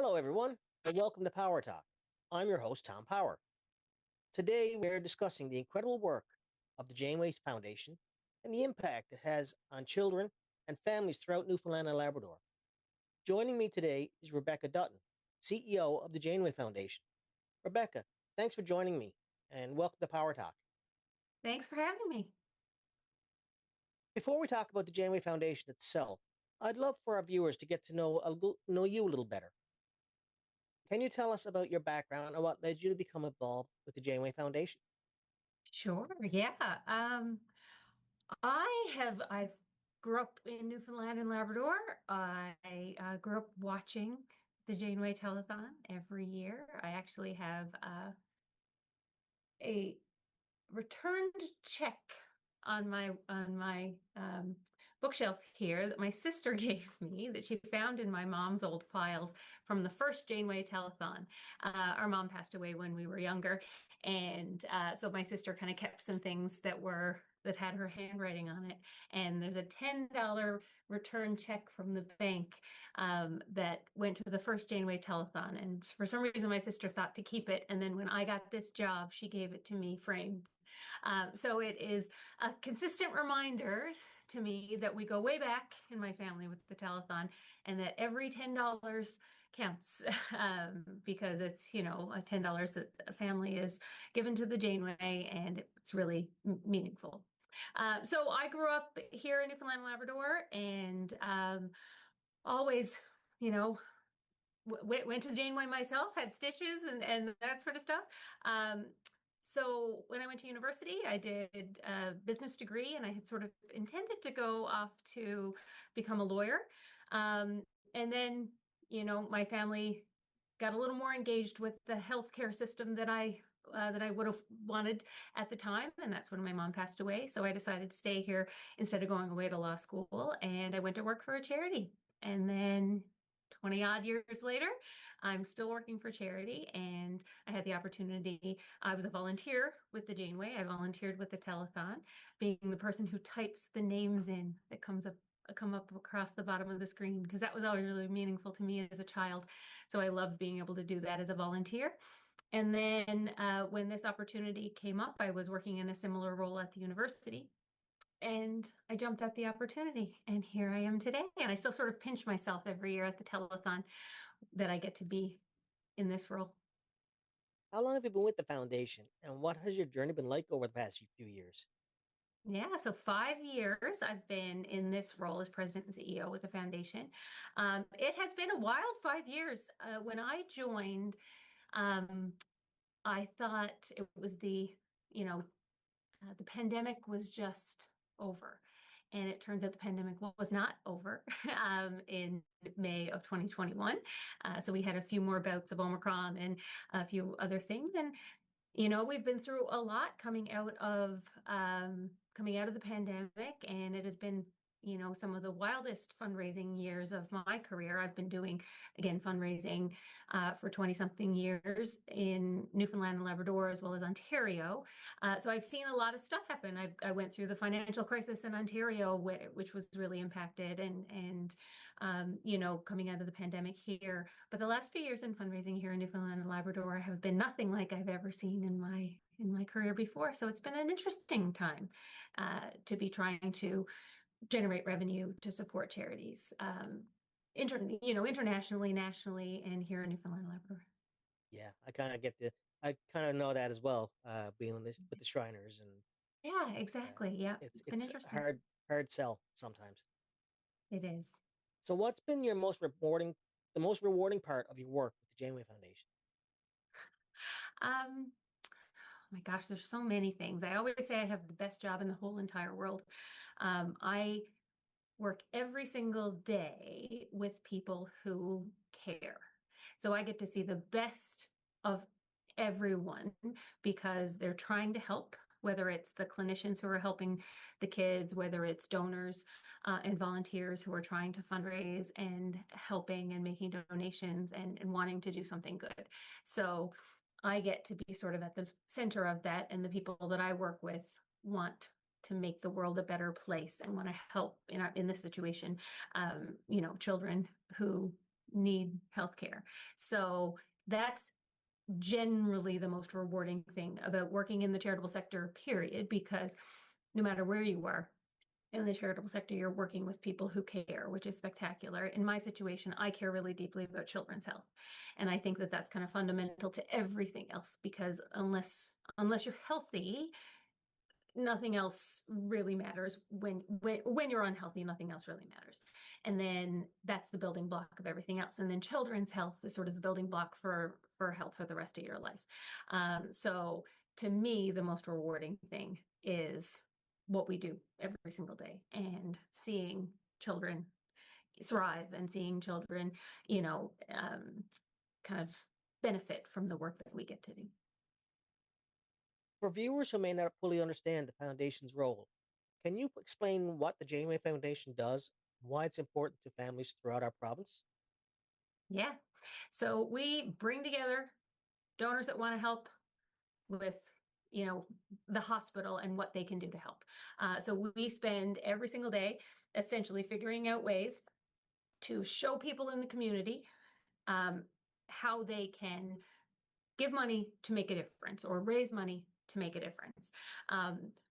Hello, everyone, and welcome to PowerTalk. I'm your host, Tom Power. Today, we're discussing the incredible work of the Janeway Foundation and the impact it has on children and families throughout Newfoundland and Labrador. Joining me today is Rebecca Dutton, CEO of the Janeway Foundation. Rebecca, thanks for joining me, and welcome to PowerTalk. Thanks for having me. Before we talk about the Janeway Foundation itself, I'd love for our viewers to get to know you a little better. Can you tell us about your background and what led you to become involved with the Janeway Foundation? Sure, yeah. I've grew up in Newfoundland and Labrador. I grew up watching the Janeway Telethon every year. I actually have a returned check on my bookshelf here that my sister gave me that she found in my mom's old files from the first Janeway Telethon. Our mom passed away when we were younger, and so my sister kind of kept some things that had her handwriting on it. And there's a $10 return check from the bank that went to the first Janeway Telethon. And for some reason, my sister thought to keep it. And then when I got this job, she gave it to me framed. So it is a consistent reminder to me that we go way back in my family with the telethon, and that every $10 counts, because it's, a $10 that a family is given to the Janeway, and it's really meaningful. So I grew up here in Newfoundland and Labrador, and always, went to Janeway myself, had stitches and that sort of stuff. So when I went to university, I did a business degree, and I had sort of intended to go off to become a lawyer. And then, my family got a little more engaged with the healthcare system that I would have wanted at the time. And that's when my mom passed away. So I decided to stay here instead of going away to law school. And I went to work for a charity. And then 20 odd years later, I'm still working for charity, and I had the opportunity. I was a volunteer with the Janeway. I volunteered with the telethon, being the person who types the names in that come up across the bottom of the screen, because that was always really meaningful to me as a child. So I loved being able to do that as a volunteer. And then when this opportunity came up, I was working in a similar role at the university. And I jumped at the opportunity, and here I am today. And I still sort of pinch myself every year at the telethon that I get to be in this role. How long have you been with the foundation, and what has your journey been like over the past few years? Yeah, so 5 years I've been in this role as president and CEO with the foundation. It has been a wild 5 years. When I joined, I thought it was the pandemic was just over. And it turns out the pandemic was not over in May of 2021. So we had a few more bouts of Omicron and a few other things. And, we've been through a lot coming out of the pandemic, and it has been some of the wildest fundraising years of my career. I've been doing, again, fundraising for 20 something years in Newfoundland and Labrador, as well as Ontario. So I've seen a lot of stuff happen. I went through the financial crisis in Ontario, which was really impacted, and coming out of the pandemic here. But the last few years in fundraising here in Newfoundland and Labrador have been nothing like I've ever seen in my career before. So it's been an interesting time to be trying to generate revenue to support charities, internationally, nationally, and here in Newfoundland and Labrador. Yeah, I kind of know that as well, being with the Shriners, and Yeah, exactly. Yeah, it's been it's interesting. hard sell sometimes. It is. So, what's been the most rewarding part of your work with the Janeway Foundation? Oh my gosh, there's so many things. I always say I have the best job in the whole entire world. I work every single day with people who care. So I get to see the best of everyone because they're trying to help, whether it's the clinicians who are helping the kids, whether it's donors and volunteers who are trying to fundraise and helping and making donations and wanting to do something good. So I get to be sort of at the center of that, and the people that I work with want to make the world a better place and want to help in this situation, children who need healthcare. So that's generally the most rewarding thing about working in the charitable sector, period, because no matter where you are in the charitable sector, you're working with people who care, which is spectacular. In my situation, I care really deeply about children's health. And I think that that's kind of fundamental to everything else, because unless you're healthy, nothing else really matters. When you're unhealthy, nothing else really matters. And then that's the building block of everything else. And then children's health is sort of the building block for health for the rest of your life. So to me, the most rewarding thing is what we do every single day, and seeing children thrive and seeing children, kind of benefit from the work that we get to do. For viewers who may not fully understand the foundation's role, can you explain what the Janeway Foundation does, why it's important to families throughout our province? Yeah. So we bring together donors that want to help with, the hospital and what they can do to help. So we spend every single day essentially figuring out ways to show people in the community how they can give money to make a difference or raise money to make a difference.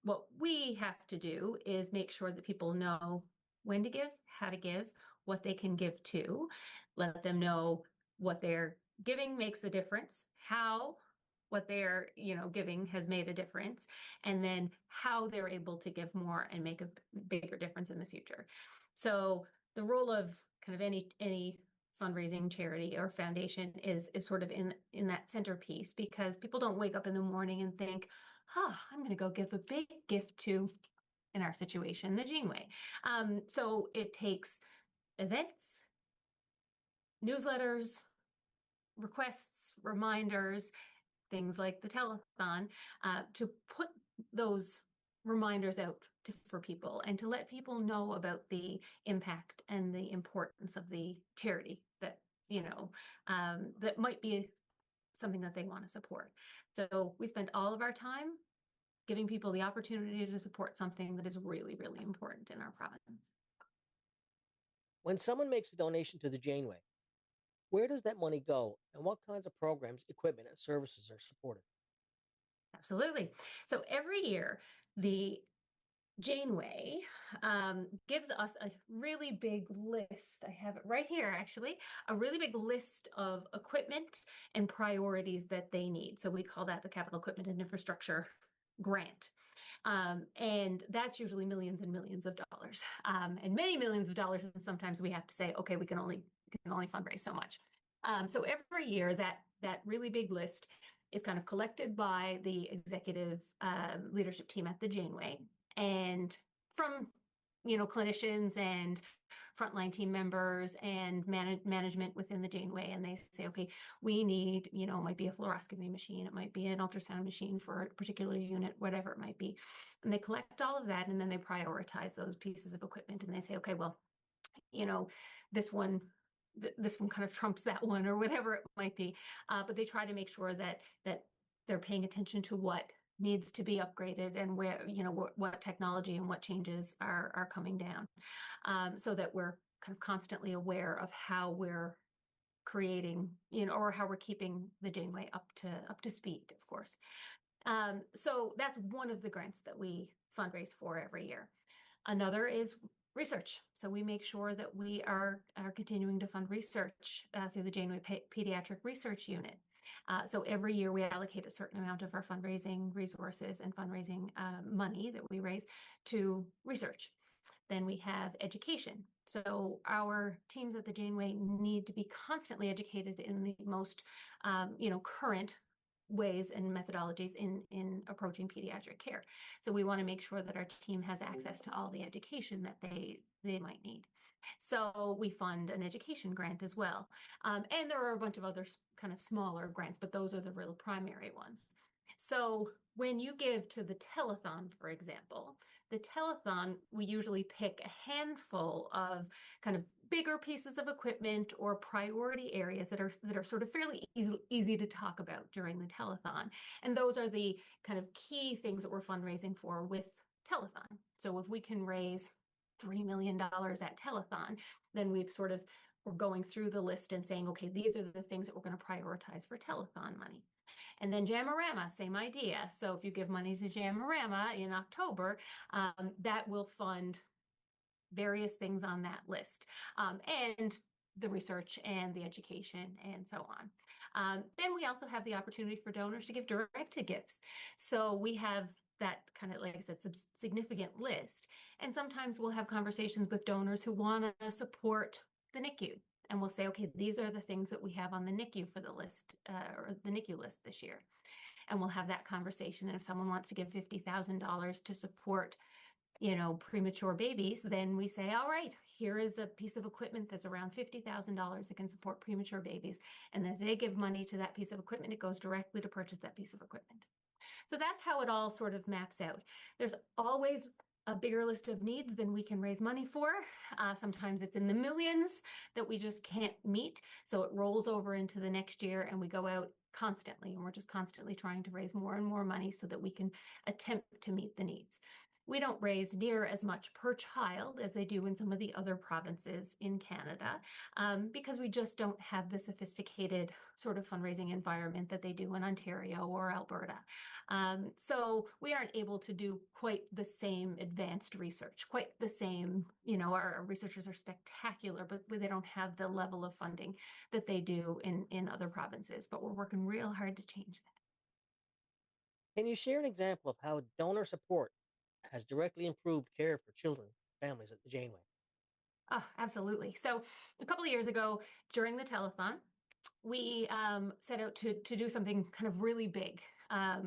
What we have to do is make sure that people know when to give, how to give, what they can give to, let them know what they're giving makes a difference, how what they're giving has made a difference, and then how they're able to give more and make a bigger difference in the future. So the role of kind of any fundraising charity or foundation is sort of in that centerpiece, because people don't wake up in the morning and think, I'm going to go give a big gift to, in our situation, the Janeway. So it takes events, newsletters, requests, reminders, things like the telethon, to put those reminders out for people and to let people know about the impact and the importance of the charity that, that might be something that they want to support. So we spend all of our time giving people the opportunity to support something that is really, really important in our province. When someone makes a donation to the Janeway, where does that money go and what kinds of programs, equipment, and services are supported? Absolutely. So every year, the Janeway gives us a really big list. I have it right here, actually, a really big list of equipment and priorities that they need. So we call that the Capital Equipment and Infrastructure Grant. And that's usually millions and millions of dollars, and many millions of dollars. And sometimes we have to say, okay, we can only fundraise so much. So every year that really big list is kind of collected by the executive leadership team at the Janeway, and from clinicians and frontline team members and management within the Janeway, and they say, okay, we need, it might be a fluoroscopy machine, it might be an ultrasound machine for a particular unit, whatever it might be. And they collect all of that, and then they prioritize those pieces of equipment, and they say, okay, well, this one kind of trumps that one, or whatever it might be. But they try to make sure that they're paying attention to what needs to be upgraded and where, what technology and what changes are coming down, so that we're kind of constantly aware of how we're creating, or how we're keeping the Janeway up to speed, of course. So that's one of the grants that we fundraise for every year. Another is research. So we make sure that we are continuing to fund research through the Janeway Pediatric Research Unit. So every year we allocate a certain amount of our fundraising resources and fundraising money that we raise to research. Then we have education. So our teams at the Janeway need to be constantly educated in the most, current ways and methodologies in approaching pediatric care. So we want to make sure that our team has access to all the education that they might need. So we fund an education grant as well. And there are a bunch of other kind of smaller grants, but those are the real primary ones. So when you give to the telethon, for example, the telethon, we usually pick a handful of kind of bigger pieces of equipment or priority areas that are sort of fairly easy to talk about during the telethon. And those are the kind of key things that we're fundraising for with telethon. So if we can raise $3 million at telethon, then we've sort of we're going through the list and saying, okay, these are the things that we're going to prioritize for telethon money. And then Jamarama, same idea. So if you give money to Jamarama in October, that will fund various things on that list, and the research and the education and so on. Then we also have the opportunity for donors to give direct gifts. So we have that kind of, like I said, significant list. And sometimes we'll have conversations with donors who want to support the NICU. And we'll say, okay, these are the things that we have on the NICU for the list, or the NICU list this year. And we'll have that conversation. And if someone wants to give $50,000 to support, premature babies, then we say, all right, here is a piece of equipment that's around $50,000 that can support premature babies. And if they give money to that piece of equipment, it goes directly to purchase that piece of equipment. So that's how it all sort of maps out. There's always a bigger list of needs than we can raise money for. Sometimes it's in the millions that we just can't meet. So it rolls over into the next year and we go out constantly, and we're just constantly trying to raise more and more money so that we can attempt to meet the needs. We don't raise near as much per child as they do in some of the other provinces in Canada, because we just don't have the sophisticated sort of fundraising environment that they do in Ontario or Alberta. So we aren't able to do quite the same advanced research, quite the same, our researchers are spectacular, but they don't have the level of funding that they do in other provinces. But we're working real hard to change that. Can you share an example of how donor support has directly improved care for children and families at the Janeway? Oh, absolutely. So a couple of years ago during the telethon, we set out to do something kind of really big.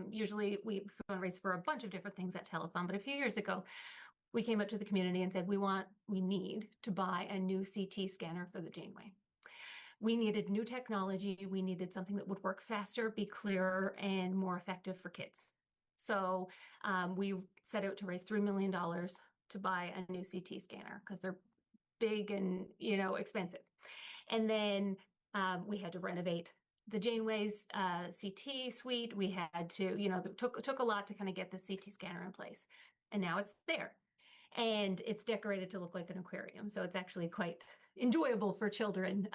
Usually we fundraise for a bunch of different things at telethon, but a few years ago, we came out to the community and said, we need to buy a new CT scanner for the Janeway. We needed new technology. We needed something that would work faster, be clearer, and more effective for kids. So we set out to raise $3 million to buy a new CT scanner because they're big and, expensive. And then we had to renovate the Janeway's CT suite. We had to, it took a lot to kind of get the CT scanner in place. And now it's there. And it's decorated to look like an aquarium. So it's actually quite enjoyable for children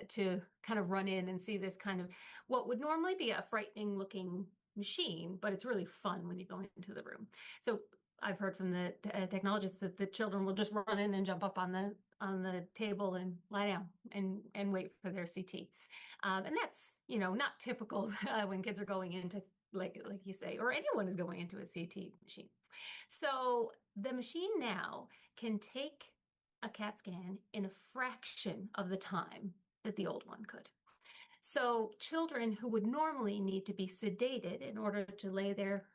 to kind of run in and see this kind of what would normally be a frightening looking machine, but it's really fun when you go into the room. So I've heard from the technologists that the children will just run in and jump up on the table and lie down and wait for their CT. And that's, not typical when kids are going into, like you say, or anyone is going into a CT machine. So the machine now can take a CAT scan in a fraction of the time that the old one could. So children who would normally need to be sedated in order to lay there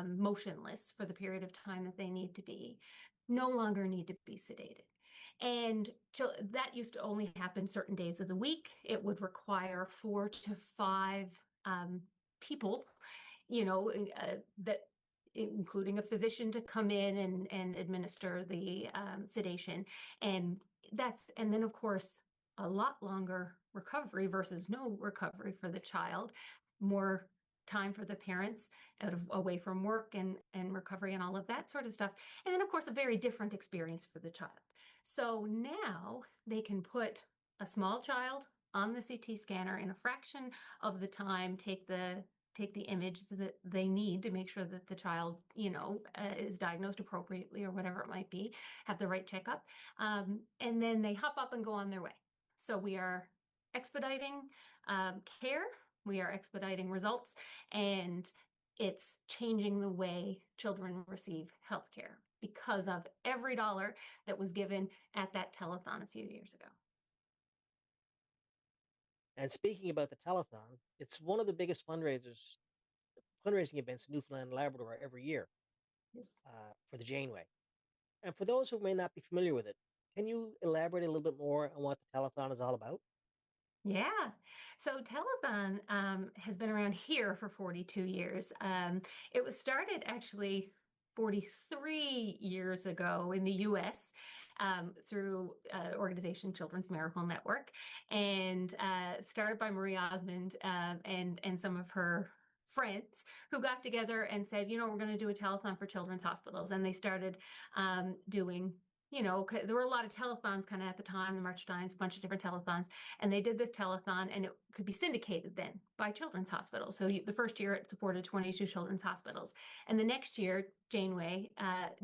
motionless for the period of time that they need to be, no longer need to be sedated. And that used to only happen certain days of the week. It would require 4 to 5 people, that including a physician to come in and administer the sedation. And then of course, a lot longer recovery versus no recovery for the child, more time for the parents away from work and recovery and all of that sort of stuff. And then of course, a very different experience for the child. So now they can put a small child on the CT scanner in a fraction of the time, take the image that they need to make sure that the child, is diagnosed appropriately or whatever it might be, have the right checkup. And then they hop up and go on their way. So we are expediting care, we are expediting results, and it's changing the way children receive healthcare because of every dollar that was given at that telethon a few years ago. And speaking about the telethon, it's one of the biggest fundraising events in Newfoundland and Labrador every year Yes. For the Janeway. And for those who may not be familiar with it, can you elaborate a little bit more on what the telethon is all about? Yeah. So Telethon has been around here for 42 years. It was started actually 43 years ago in the US through organization Children's Miracle Network, and started by Marie Osmond and some of her friends who got together and said, we're going to do a telethon for children's hospitals. And they started doing there were a lot of telethons kind of at the time, the March of Dimes, a bunch of different telethons, and they did this telethon, and it could be syndicated then by children's hospitals. So the first year it supported 22 children's hospitals, and the next year Janeway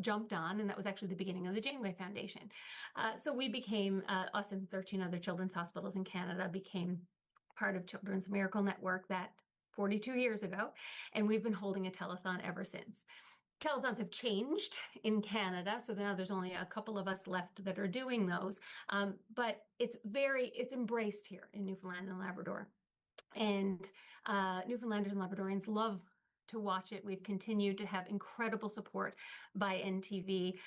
jumped on, and that was actually the beginning of the Janeway Foundation. So we became, us and 13 other children's hospitals in Canada became part of Children's Miracle Network that 42 years ago, and we've been holding a telethon ever since. Telethons have changed in Canada, so now there's only a couple of us left that are doing those. But it's embraced here in Newfoundland and Labrador. And Newfoundlanders and Labradorians love to watch it. We've continued to have incredible support by NTV.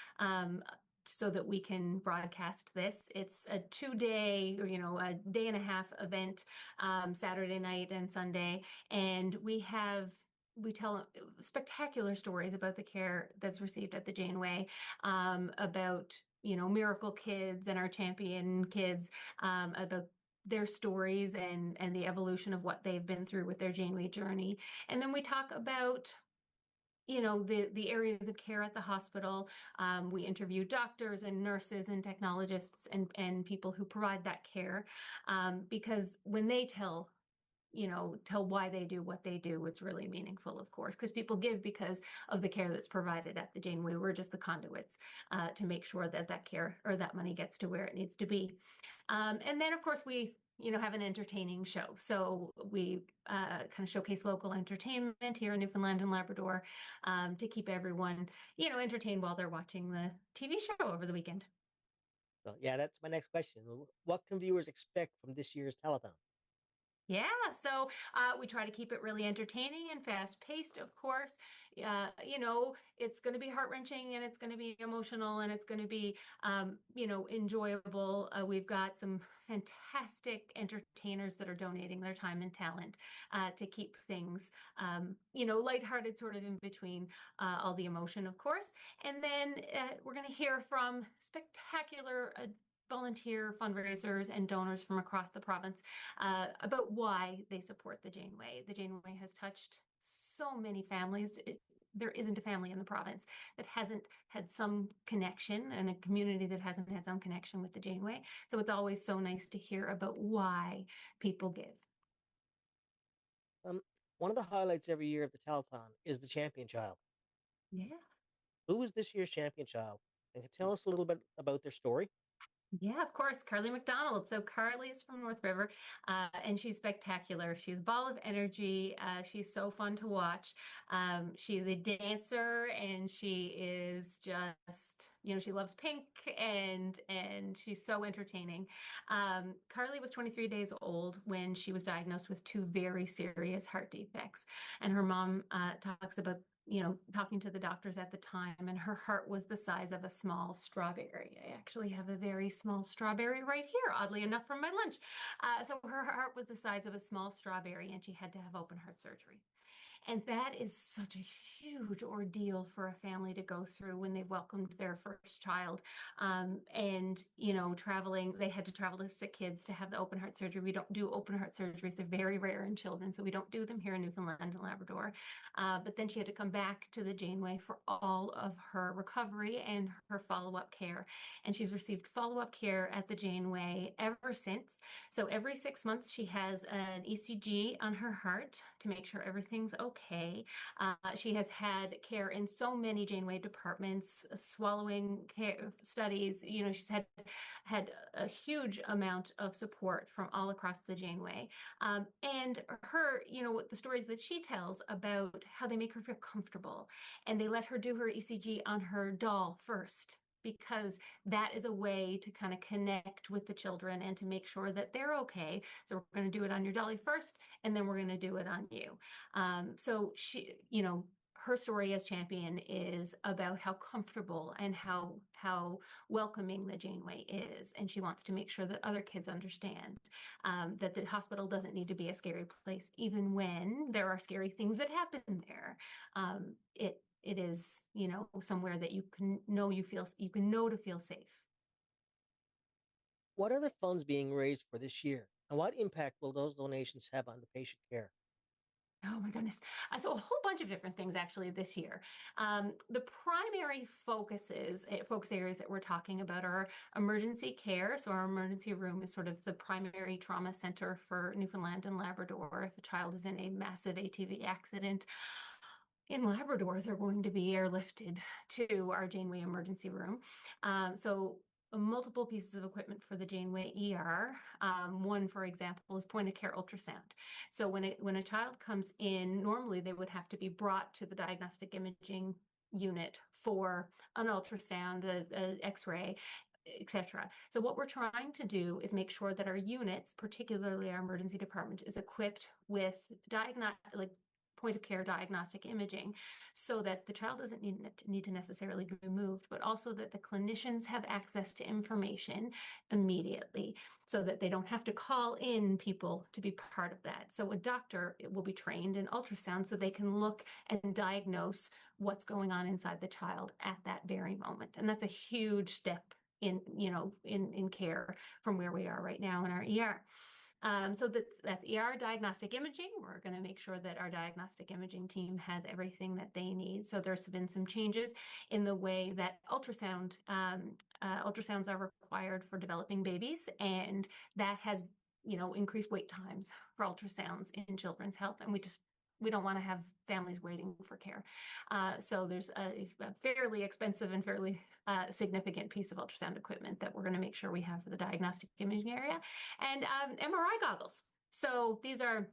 So that we can broadcast this. It's a 2-day, or a day and a half event, Saturday night and Sunday, and we tell spectacular stories about the care that's received at the Janeway, about miracle kids and our champion kids, about their stories and the evolution of what they've been through with their Janeway journey. And then we talk about the areas of care at the hospital. We interview doctors and nurses and technologists and people who provide that care, because when they tell why they do what they do, it's really meaningful, of course, because people give because of the care that's provided at the Janeway. We're just the conduits to make sure that that care or that money gets to where it needs to be. And then, of course, we have an entertaining show. So we kind of showcase local entertainment here in Newfoundland and Labrador, to keep everyone, entertained while they're watching the TV show over the weekend. Well, yeah, that's my next question. What can viewers expect from this year's telethon? Yeah, so we try to keep it really entertaining and fast paced, of course. It's going to be heart wrenching and it's going to be emotional and it's going to be, enjoyable. We've got some fantastic entertainers that are donating their time and talent to keep things, lighthearted, sort of in between all the emotion, of course. And then we're going to hear from spectacular volunteer fundraisers and donors from across the province about why they support the Janeway. The Janeway has touched so many families. There isn't a family in the province that hasn't had some connection, and a community that hasn't had some connection with the Janeway. So it's always so nice to hear about why people give. One of the highlights every year of the telethon is the champion child. Yeah. Who is this year's champion child? And can you tell us a little bit about their story? Yeah, of course, Carly McDonald. So Carly is from North River, and she's spectacular. She's a ball of energy. She's so fun to watch. She's a dancer, and she is just, she loves pink, and she's so entertaining. Carly was 23 days old when she was diagnosed with 2 very serious heart defects, and her mom talks about talking to the doctors at the time, and her heart was the size of a small strawberry. I actually have a very small strawberry right here, oddly enough, from my lunch. So her heart was the size of a small strawberry, and she had to have open heart surgery. And that is such a huge ordeal for a family to go through when they've welcomed their first child. Traveling, they had to travel to sick kids to have the open heart surgery. We don't do open heart surgeries. They're very rare in children, so we don't do them here in Newfoundland and Labrador. But then she had to come back to the Janeway for all of her recovery and her follow-up care. And she's received follow-up care at the Janeway ever since. So every 6 months, she has an ECG on her heart to make sure everything's okay. She has had care in so many Janeway departments, swallowing care studies. She's had a huge amount of support from all across the Janeway. And her, the stories that she tells about how they make her feel comfortable, and they let her do her ECG on her doll first, because that is a way to kind of connect with the children and to make sure that they're okay. So we're going to do it on your dolly first, and then we're going to do it on you. So she, her story as champion is about how comfortable and how welcoming the Janeway is, and she wants to make sure that other kids understand that the hospital doesn't need to be a scary place, even when there are scary things that happen there. It is, somewhere that you can know to feel safe. What are the funds being raised for this year? And what impact will those donations have on the patient care? Oh my goodness. So a whole bunch of different things actually this year. The primary focus areas that we're talking about are emergency care. So our emergency room is sort of the primary trauma center for Newfoundland and Labrador. If a child is in a massive ATV accident in Labrador, they're going to be airlifted to our Janeway emergency room. So multiple pieces of equipment for the Janeway ER. One, for example, is point of care ultrasound. So when a child comes in, normally they would have to be brought to the diagnostic imaging unit for an ultrasound, a X-ray, etc. So what we're trying to do is make sure that our units, particularly our emergency department, is equipped with point of care diagnostic imaging so that the child doesn't need to necessarily be removed, but also that the clinicians have access to information immediately so that they don't have to call in people to be part of that. So a doctor will be trained in ultrasound so they can look and diagnose what's going on inside the child at that very moment. And that's a huge step in care from where we are right now in our ER. So that's ER diagnostic imaging. We're going to make sure that our diagnostic imaging team has everything that they need. So there's been some changes in the way that ultrasounds are required for developing babies, and that has increased wait times for ultrasounds in children's health, and we don't want to have families waiting for care. So there's a fairly expensive and fairly significant piece of ultrasound equipment that we're going to make sure we have for the diagnostic imaging area, and MRI goggles. So these are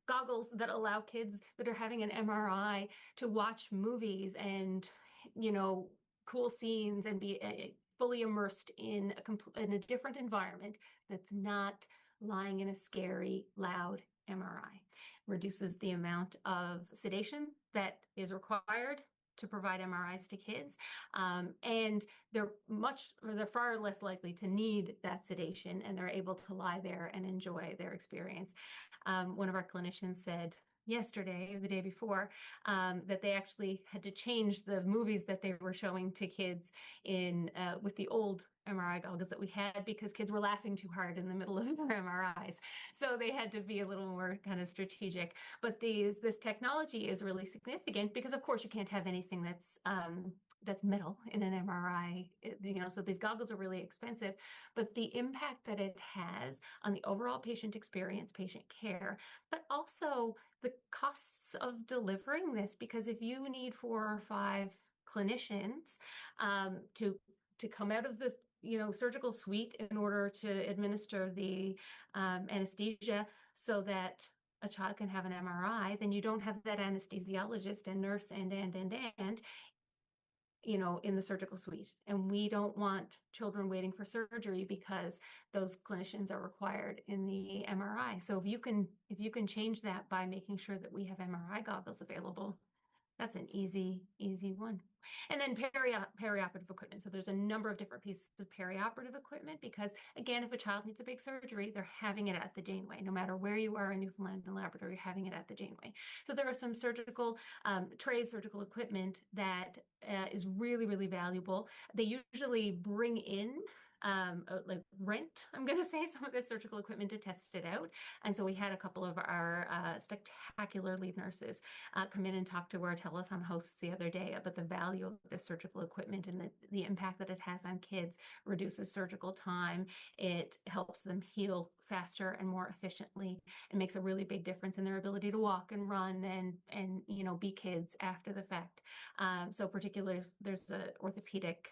goggles that allow kids that are having an MRI to watch movies and, cool scenes and be fully immersed in a different environment that's not lying in a scary, loud MRI. Reduces the amount of sedation that is required to provide MRIs to kids, and they're far less likely to need that sedation, and they're able to lie there and enjoy their experience. One of our clinicians said yesterday or the day before that they actually had to change the movies that they were showing to kids in with the old MRI goggles that we had because kids were laughing too hard in the middle of their MRIs. So they had to be a little more kind of strategic. But this technology is really significant because, of course, you can't have anything that's metal in an MRI, so these goggles are really expensive, but the impact that it has on the overall patient experience, patient care, but also the costs of delivering this, because if you need 4 or 5 clinicians to come out of the surgical suite in order to administer the anesthesia so that a child can have an MRI, then you don't have that anesthesiologist and nurse and in the surgical suite. And we don't want children waiting for surgery because those clinicians are required in the MRI. So if you can change that by making sure that we have MRI goggles available, that's an easy one. And then perioperative equipment. So there's a number of different pieces of perioperative equipment because, again, if a child needs a big surgery, they're having it at the Janeway. No matter where you are in Newfoundland and Labrador, you're having it at the Janeway. So there are some surgical surgical equipment that is really, really valuable. They usually bring in rent, I'm going to say, some of this surgical equipment to test it out. And so we had a couple of our spectacular lead nurses come in and talk to our telethon hosts the other day about the value of this surgical equipment and the impact that it has on kids. Reduces surgical time. It helps them heal faster and more efficiently. It makes a really big difference in their ability to walk and run and be kids after the fact. So particularly there's an orthopedic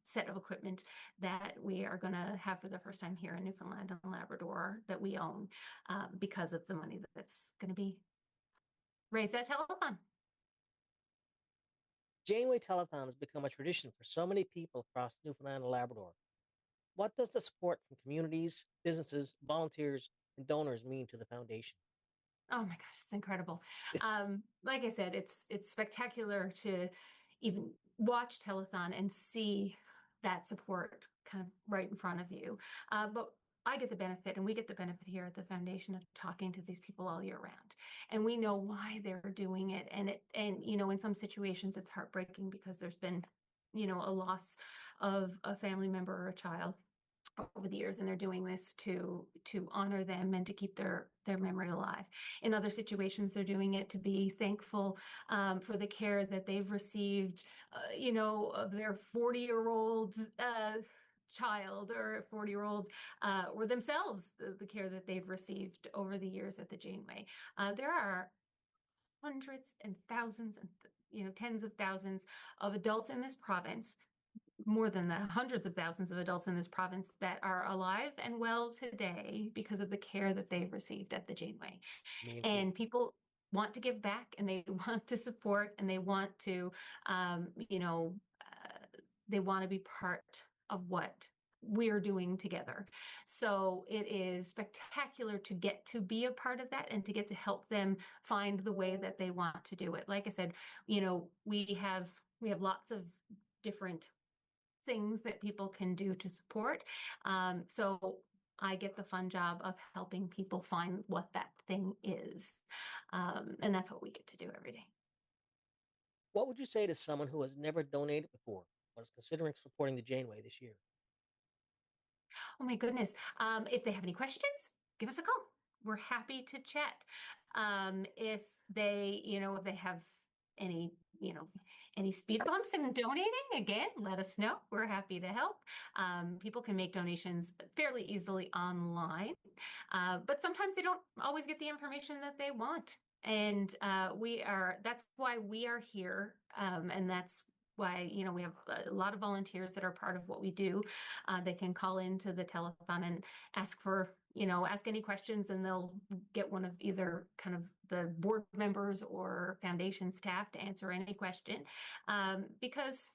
set of equipment that we are going to have for the first time here in Newfoundland and Labrador that we own because of the money that's going to be raised at telethon. Janeway Telethon has become a tradition for so many people across Newfoundland and Labrador. What does the support from communities, businesses, volunteers, and donors mean to the foundation? Oh my gosh, it's incredible. Like I said, it's spectacular to even watch telethon and see that support kind of right in front of you. But I get the benefit, and we get the benefit here at the foundation of talking to these people all year round, and we know why they're doing it. And in some situations it's heartbreaking because there's been a loss of a family member or a child. over the years, and they're doing this to honor them and to keep their memory alive. In other situations, they're doing it to be thankful for the care that they've received, of their 40-year-old child or 40-year-old, or themselves, the care that they've received over the years at the Janeway. There are hundreds and thousands and tens of thousands of adults in this province, more than that, hundreds of thousands of adults in this province that are alive and well today because of the care that they've received at the Janeway. Me included. And people want to give back, and they want to support, and they want to, they want to be part of what we're doing together. So it is spectacular to get to be a part of that and to get to help them find the way that they want to do it. Like I said, we have lots of different things that people can do to support. So I get the fun job of helping people find what that thing is. And that's what we get to do every day. What would you say to someone who has never donated before but is considering supporting the Janeway this year? Oh my goodness. If they have any questions, give us a call. We're happy to chat. If they have any, any speed bumps in donating, again, let us know. We're happy to help. People can make donations fairly easily online, but sometimes they don't always get the information that they want. And that's why we are here. And that's why, we have a lot of volunteers that are part of what we do. They can call into the telethon and ask any questions, and they'll get one of either kind of the board members or foundation staff to answer any question. Because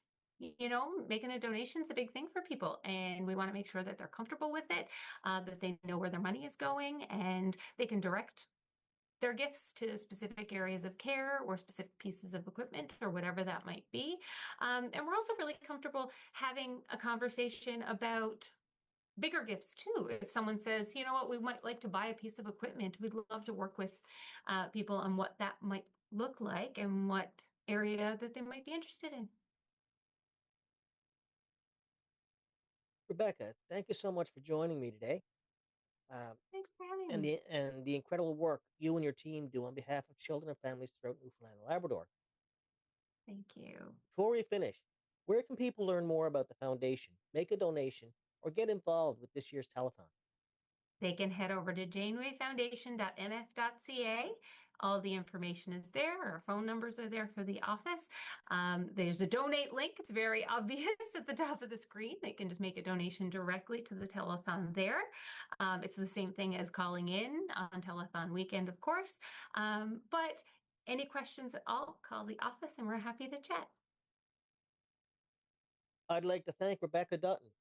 making a donation is a big thing for people, and we want to make sure that they're comfortable with it, that they know where their money is going, and they can direct their gifts to specific areas of care or specific pieces of equipment or whatever that might be. And we're also really comfortable having a conversation about bigger gifts too. If someone says, you know what, we might like to buy a piece of equipment, we'd love to work with people on what that might look like and what area that they might be interested in. Rebecca, thank you so much for joining me today. Thanks for having and me. the incredible work you and your team do on behalf of children and families throughout Newfoundland and Labrador. Thank you. Before we finish, where can people learn more about the foundation, make a donation, or get involved with this year's telethon? They can head over to janewayfoundation.nf.ca. All the information is there. Our phone numbers are there for the office. There's a donate link. It's very obvious at the top of the screen. They can just make a donation directly to the telethon there. It's the same thing as calling in on telethon weekend, of course. But any questions at all, call the office and we're happy to chat. I'd like to thank Rebecca Dutton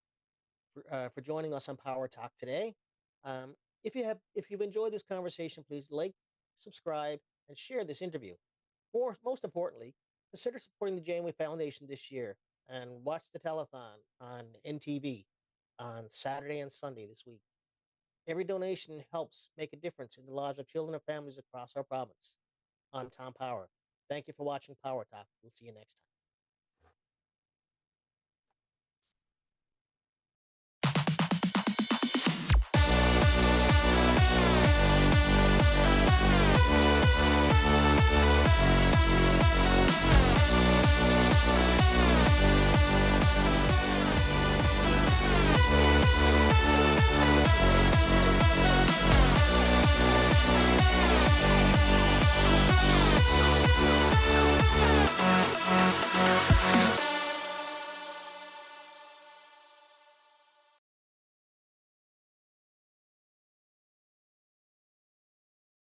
for joining us on Power Talk today. If you've enjoyed this conversation, please like, subscribe, and share this interview. Most importantly, consider supporting the Janeway Foundation this year and watch the telethon on NTV on Saturday and Sunday this week. Every donation helps make a difference in the lives of children and families across our province. I'm Tom Power. Thank you for watching Power Talk. We'll see you next time.